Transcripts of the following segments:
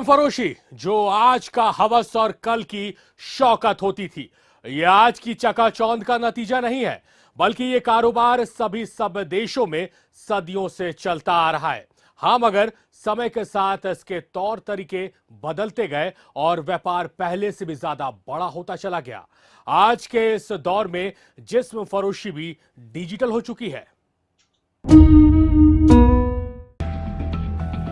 फरोशी जो आज का हवस और कल की शौकत होती थी, यह आज की चकाचौंध का नतीजा नहीं है, बल्कि ये कारोबार सभी सब देशों में सदियों से चलता आ रहा है। हाँ, मगर समय के साथ इसके तौर तरीके बदलते गए और व्यापार पहले से भी ज्यादा बड़ा होता चला गया। आज के इस दौर में जिस्म फरोशी भी डिजिटल हो चुकी है।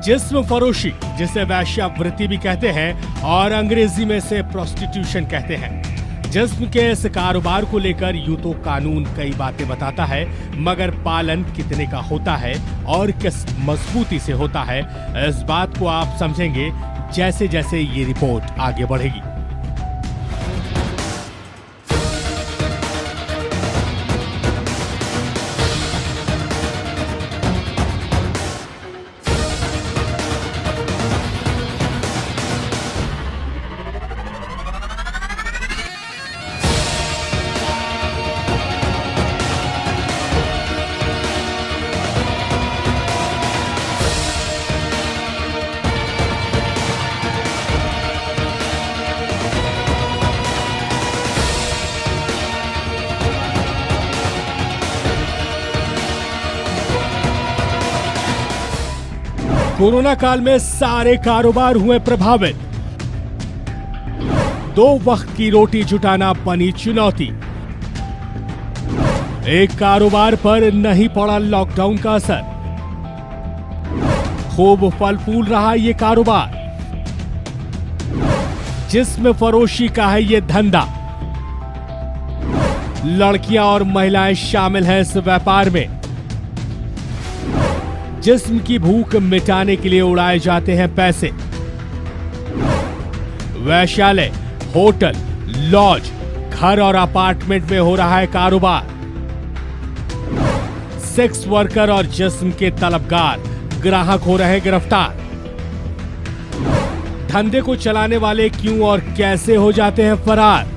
जिस्म फरोशी, जिसे वेश्यावृत्ति भी कहते हैं और अंग्रेजी में से प्रोस्टिट्यूशन कहते हैं, जिस्म के इस कारोबार को लेकर यूं तो कानून कई बातें बताता है, मगर पालन कितने का होता है और किस मजबूती से होता है, इस बात को आप समझेंगे जैसे जैसे ये रिपोर्ट आगे बढ़ेगी। कोरोना काल में सारे कारोबार हुए प्रभावित। 2 वक्त की रोटी जुटाना बनी चुनौती। एक कारोबार पर नहीं पड़ा लॉकडाउन का असर। खूब फल फूल रहा ये कारोबार। जिस्म फरोशी का है ये धंधा। लड़कियां और महिलाएं शामिल हैं इस व्यापार में। जिस्म की भूख मिटाने के लिए उड़ाए जाते हैं पैसे। वैश्यालय, होटल, लॉज, घर और अपार्टमेंट में हो रहा है कारोबार। सेक्स वर्कर और जिस्म के तलबगार ग्राहक हो रहे गिरफ्तार। धंधे को चलाने वाले क्यों और कैसे हो जाते हैं फरार।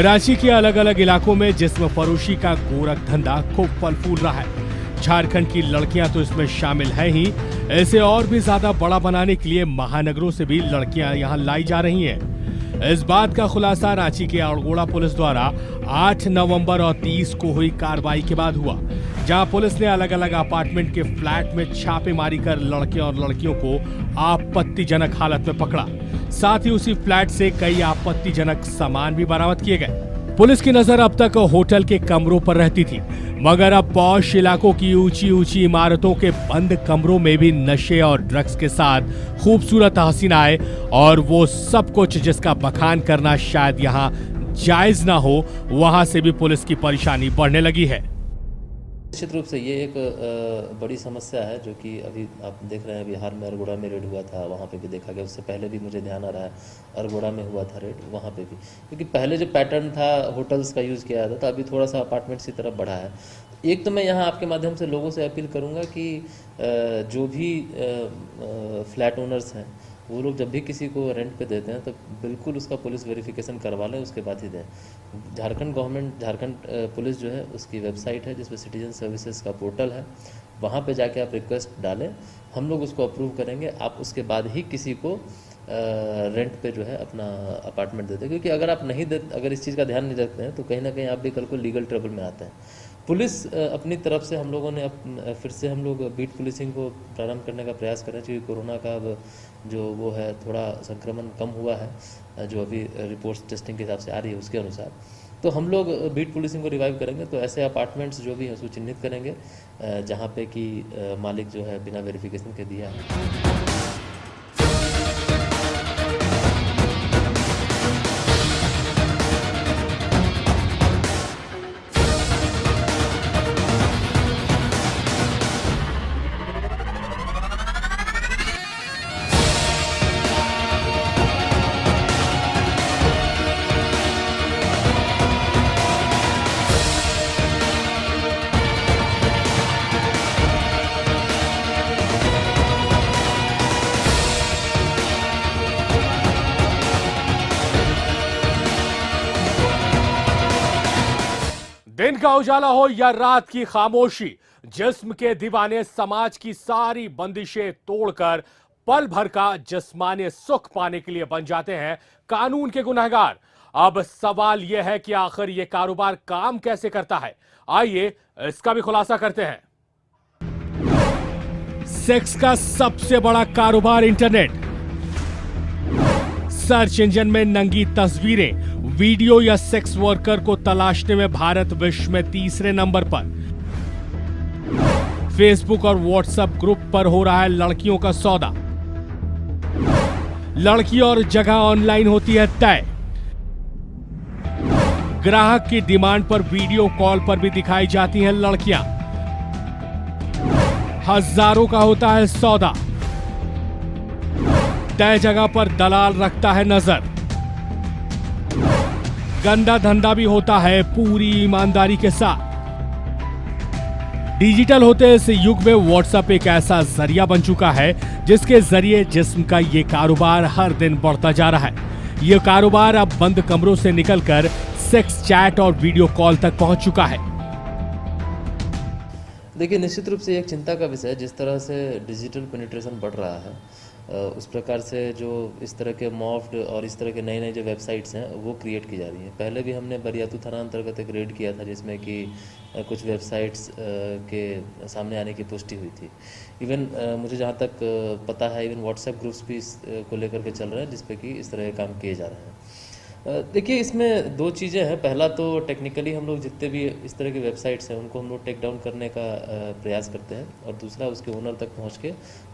रांची के अलग अलग इलाकों में जिस्म फरोशी का गोरख धंधा खूब फल फूल रहा है। झारखंड की लड़कियां तो इसमें शामिल हैं ही, इसे और भी ज्यादा बड़ा बनाने के लिए महानगरों से भी लड़कियां यहां लाई जा रही हैं। इस बात का खुलासा रांची के अड़गोड़ा पुलिस द्वारा 8 नवंबर और 30 को हुई कार्रवाई के बाद हुआ, जहां पुलिस ने अलग अलग अपार्टमेंट के फ्लैट में छापेमारी कर लड़के और लड़कियों को आपत्तिजनक हालत में पकड़ा। साथ ही उसी फ्लैट से कई आपत्तिजनक सामान भी बरामद किए गए। पुलिस की नजर अब तक होटल के कमरों पर रहती थी, मगर अब पॉश इलाकों की ऊंची ऊंची इमारतों के बंद कमरों में भी नशे और ड्रग्स के साथ खूबसूरत हसीनाएं और वो सब कुछ जिसका बखान करना शायद यहाँ जायज ना हो, वहां से भी पुलिस की परेशानी बढ़ने लगी है। निश्चित रूप से ये एक बड़ी समस्या है, जो कि अभी आप देख रहे हैं। बिहार में अरगोड़ा में रेड हुआ था, वहाँ पे भी देखा गया। उससे पहले भी मुझे ध्यान आ रहा है अरगोड़ा में हुआ था रेड, वहाँ पे भी। क्योंकि पहले जो पैटर्न था होटल्स का यूज़ किया जाता था, अभी थोड़ा सा अपार्टमेंट्स की तरफ बढ़ा है। एक तो मैं यहाँ आपके माध्यम से लोगों से अपील करूँगा कि जो भी फ्लैट ओनर्स हैं, वो लोग जब भी किसी को रेंट पे देते हैं तो बिल्कुल उसका पुलिस वेरिफिकेशन करवा लें, उसके बाद ही दें। झारखंड पुलिस जो है, उसकी वेबसाइट है जिसमें सिटीजन सर्विसेज का पोर्टल है, वहाँ पे जाके आप रिक्वेस्ट डालें, हम लोग उसको अप्रूव करेंगे। आप उसके बाद ही किसी को रेंट पे जो है अपना अपार्टमेंट देते हैं। क्योंकि अगर आप नहीं दे, अगर इस चीज़ का ध्यान नहीं रखते हैं तो कहीं ना कहीं आप भी कल को लीगल ट्रबल में आते हैं। पुलिस अपनी तरफ से हम लोगों ने फिर से हम लोग बीट पुलिसिंग को प्रारंभ करने का प्रयास करें, क्योंकि कोरोना का अब जो वो है, थोड़ा संक्रमण कम हुआ है, जो अभी रिपोर्ट्स टेस्टिंग के हिसाब से आ रही है उसके अनुसार। तो हम लोग बीट पुलिसिंग को रिवाइव करेंगे। तो ऐसे अपार्टमेंट्स जो भी हैं उसको चिन्हित करेंगे जहाँ पे कि मालिक जो है बिना वेरिफिकेशन के दिया है। दिन का उजाला हो या रात की खामोशी, जिस्म के दीवाने समाज की सारी बंदिशें तोड़कर पल भर का जिस्मानी सुख पाने के लिए बन जाते हैं कानून के गुनहगार। अब सवाल यह है कि आखिर यह कारोबार काम कैसे करता है। आइए इसका भी खुलासा करते हैं। सेक्स का सबसे बड़ा कारोबार इंटरनेट। सर्च इंजन में नंगी तस्वीरें, वीडियो या सेक्स वर्कर को तलाशने में भारत विश्व में तीसरे नंबर पर। फेसबुक और व्हाट्सएप ग्रुप पर हो रहा है लड़कियों का सौदा। लड़की और जगह ऑनलाइन होती है तय। ग्राहक की डिमांड पर वीडियो कॉल पर भी दिखाई जाती हैं लड़कियां। हजारों का होता है सौदा। तय जगह पर दलाल रखता है नजर। गंदा धंधा भी होता है पूरी ईमानदारी के साथ। डिजिटल होते इस युग में व्हाट्सएप एक ऐसा जरिया बन चुका है जिसके जरिए जिस्म का ये कारोबार हर दिन बढ़ता जा रहा है। ये कारोबार अब बंद कमरों से निकलकर सेक्स चैट और वीडियो कॉल तक पहुंच चुका है। देखिए, निश्चित रूप से एक चिंता का विषय है। जिस तरह से डिजिटल पेनिट्रेशन बढ़ रहा है, उस प्रकार से जो इस तरह के मॉफ्ड और इस तरह के नए नए जो वेबसाइट्स हैं वो क्रिएट की जा रही हैं। पहले भी हमने बरियातू थाना अंतर्गत एक रेड किया था जिसमें कि कुछ वेबसाइट्स के सामने आने की पुष्टि हुई थी। इवन मुझे जहाँ तक पता है, इवन व्हाट्सएप ग्रुप्स भी इस को लेकर के चल रहे हैं जिस पे कि इस तरह के काम किए जा रहे हैं। देखिए, इसमें दो चीज़ें हैं। पहला तो टेक्निकली हम लोग जितने भी इस तरह की वेबसाइट्स हैं उनको हम लोग टेक डाउन करने का प्रयास करते हैं, और दूसरा उसके ओनर तक पहुंच के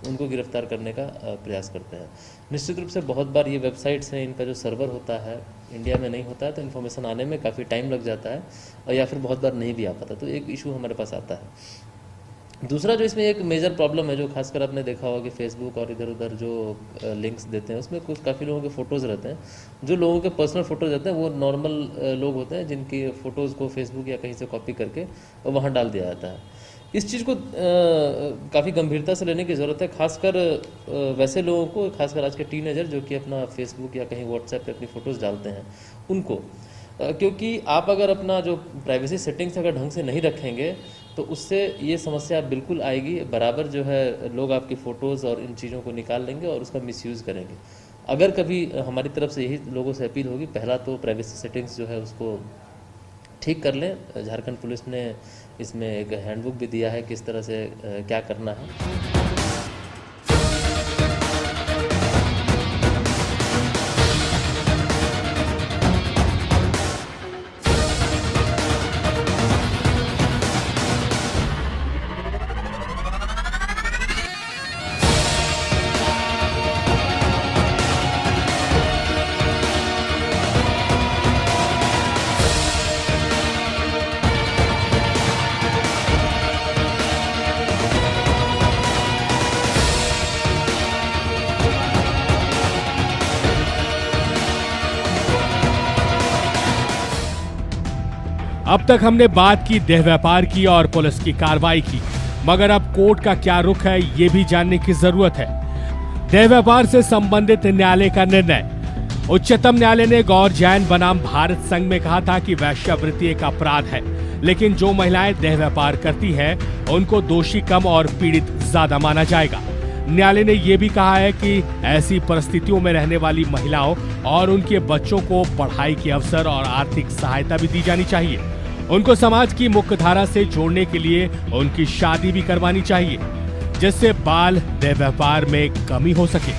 उनको गिरफ्तार करने का प्रयास करते हैं। निश्चित रूप से बहुत बार ये वेबसाइट्स हैं, इनका जो सर्वर होता है इंडिया में नहीं होता है, तो इन्फॉर्मेशन आने में काफ़ी टाइम लग जाता है, और या फिर बहुत बार नहीं भी आ पाता, तो एक इशू हमारे पास आता है। दूसरा जो इसमें एक मेजर प्रॉब्लम है, जो खासकर आपने देखा होगा कि फेसबुक और इधर उधर जो लिंक्स देते हैं उसमें कुछ काफ़ी लोगों के फ़ोटोज़ रहते हैं। जो लोगों के पर्सनल फ़ोटोज़ रहते हैं वो नॉर्मल लोग होते हैं जिनकी फ़ोटोज़ को फेसबुक या कहीं से कॉपी करके वहाँ डाल दिया जाता है। इस चीज़ को काफ़ी गंभीरता से लेने की ज़रूरत है, खासकर वैसे लोगों को, खासकर आज के टीनेजर जो कि अपना फेसबुक या कहीं व्हाट्सएप पे अपनी फ़ोटोज़ डालते हैं उनको, क्योंकि आप अगर अपना जो प्राइवेसी सेटिंग्स अगर ढंग से नहीं रखेंगे तो उससे ये समस्या बिल्कुल आएगी। बराबर जो है लोग आपकी फ़ोटोज़ और इन चीज़ों को निकाल लेंगे और उसका मिसयूज़ करेंगे। अगर कभी हमारी तरफ से यही लोगों से अपील होगी, पहला तो प्राइवेसी सेटिंग्स जो है उसको ठीक कर लें। झारखंड पुलिस ने इसमें एक हैंडबुक भी दिया है किस तरह से क्या करना है। अब तक हमने बात की देह व्यापार की और पुलिस की कार्रवाई की, मगर अब कोर्ट का क्या रुख है ये भी जानने की जरूरत है। देह व्यापार से संबंधित न्यायालय का निर्णय। उच्चतम न्यायालय ने गौर जैन बनाम भारत संघ में कहा था कि वेश्यावृत्ति एक अपराध है, लेकिन जो महिलाएं देह व्यापार करती हैं उनको दोषी कम और पीड़ित ज्यादा माना जाएगा। न्यायालय ने यह भी कहा है कि ऐसी परिस्थितियों में रहने वाली महिलाओं और उनके बच्चों को पढ़ाई के अवसर और आर्थिक सहायता भी दी जानी चाहिए। उनको समाज की मुख्य धारा से जोड़ने के लिए उनकी शादी भी करवानी चाहिए, जिससे बाल देह व्यापार में कमी हो सके।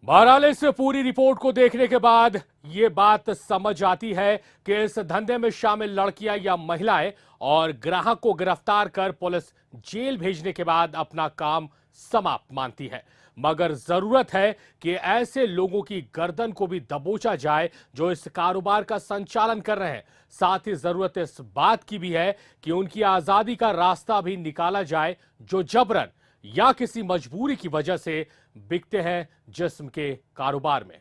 बहरहाल इस पूरी रिपोर्ट को देखने के बाद ये बात समझ आती है कि इस धंधे में शामिल लड़कियां या महिलाएं और ग्राहक को गिरफ्तार कर पुलिस जेल भेजने के बाद अपना काम समाप्त मानती है। मगर जरूरत है कि ऐसे लोगों की गर्दन को भी दबोचा जाए जो इस कारोबार का संचालन कर रहे हैं। साथ ही जरूरत इस बात की भी है कि उनकी आजादी का रास्ता भी निकाला जाए जो जबरन या किसी मजबूरी की वजह से बिकते हैं जिस्म के कारोबार में।